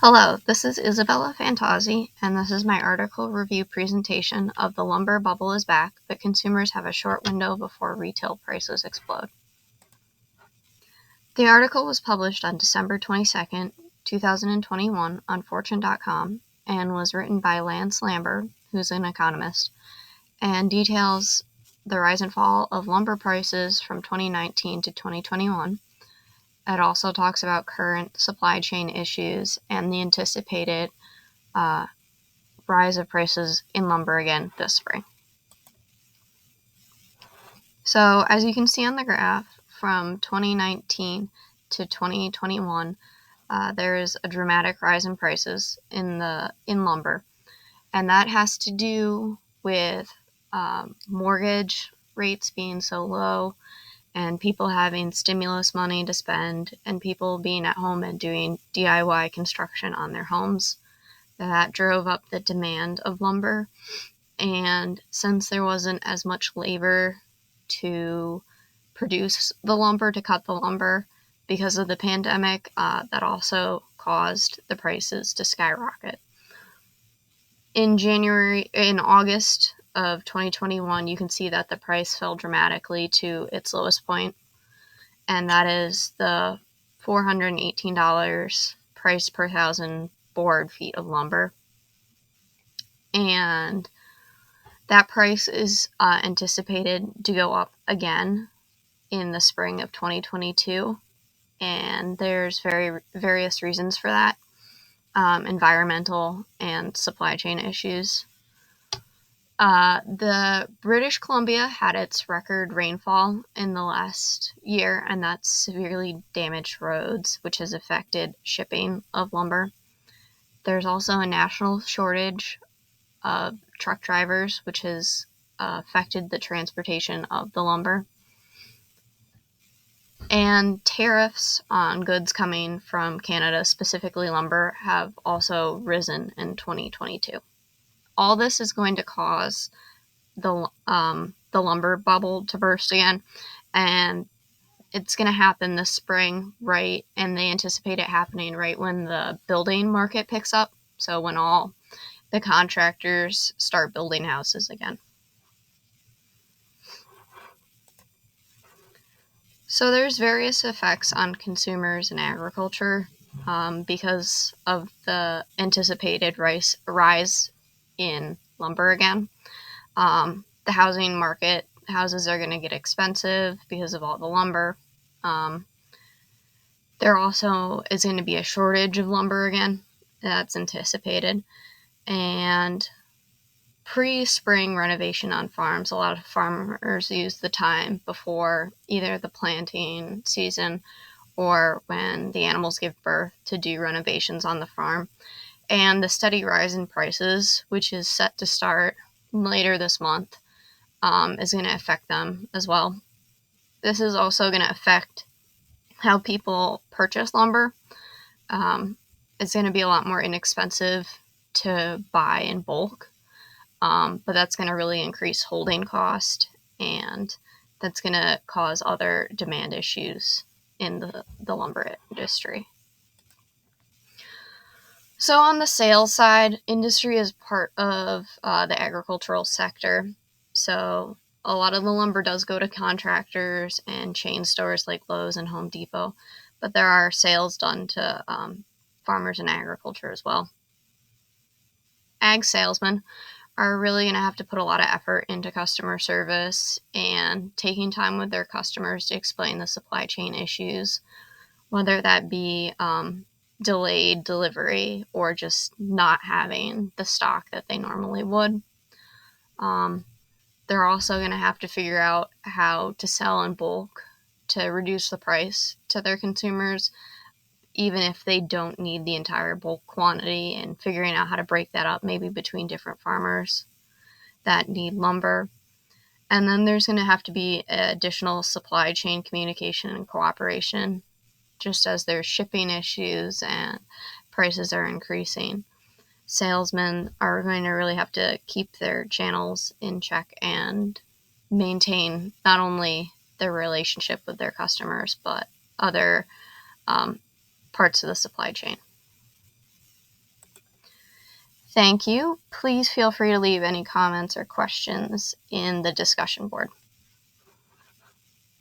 Hello, this is Isabella Fantauzzi, and this is my article review presentation of The Lumber Bubble is Back, but consumers have a short window before retail prices explode. The article was published on December 22nd, 2021 on Fortune.com and was written by Lance Lambert, who's an economist, and details the rise and fall of lumber prices from 2019 to 2021. It also talks about current supply chain issues and the anticipated rise of prices in lumber again this spring. So as you can see on the graph, from 2019 to 2021, there is a dramatic rise in prices in lumber, and that has to do with mortgage rates being so low and people having stimulus money to spend and people being at home and doing DIY construction on their homes. That drove up the demand of lumber. And since there wasn't as much labor to produce the lumber, to cut the lumber, because of the pandemic, that also caused the prices to skyrocket. In August of 2021, you can see that the price fell dramatically to its lowest point, and that is the $418 price per 1,000 board feet of lumber. And that price is anticipated to go up again in the spring of 2022, and there's various reasons for that, environmental and supply chain issues. The British Columbia had its record rainfall in the last year, and that's severely damaged roads, which has affected shipping of lumber. There's also a national shortage of truck drivers, which has affected the transportation of the lumber. And tariffs on goods coming from Canada, specifically lumber, have also risen in 2022. All this is going to cause the lumber bubble to burst again, and it's going to happen this spring, right? And they anticipate it happening right when the building market picks up, so when all the contractors start building houses again. So there's various effects on consumers and agriculture because of the anticipated rise in lumber again. The housing market, houses are going to get expensive because of all the lumber. There also is going to be a shortage of lumber again. That's anticipated. And pre-spring renovation on farms, a lot of farmers use the time before either the planting season or when the animals give birth to do renovations on the farm. And the steady rise in prices, which is set to start later this month, is going to affect them as well. This is also going to affect how people purchase lumber. It's going to be a lot more inexpensive to buy in bulk. But that's going to really increase holding cost, and that's going to cause other demand issues in the lumber industry. So on the sales side, industry is part of the agricultural sector. So a lot of the lumber does go to contractors and chain stores like Lowe's and Home Depot, but there are sales done to farmers and agriculture as well. Ag salesmen are really going to have to put a lot of effort into customer service and taking time with their customers to explain the supply chain issues, whether that be delayed delivery or just not having the stock that they normally would. They're also going to have to figure out how to sell in bulk to reduce the price to their consumers, even if they don't need the entire bulk quantity, and figuring out how to break that up maybe between different farmers that need lumber. And then there's going to have to be additional supply chain communication and cooperation, just as there's shipping issues and prices are increasing. Salesmen are going to really have to keep their channels in check and maintain not only their relationship with their customers, but other parts of the supply chain. Thank you. Please feel free to leave any comments or questions in the discussion board.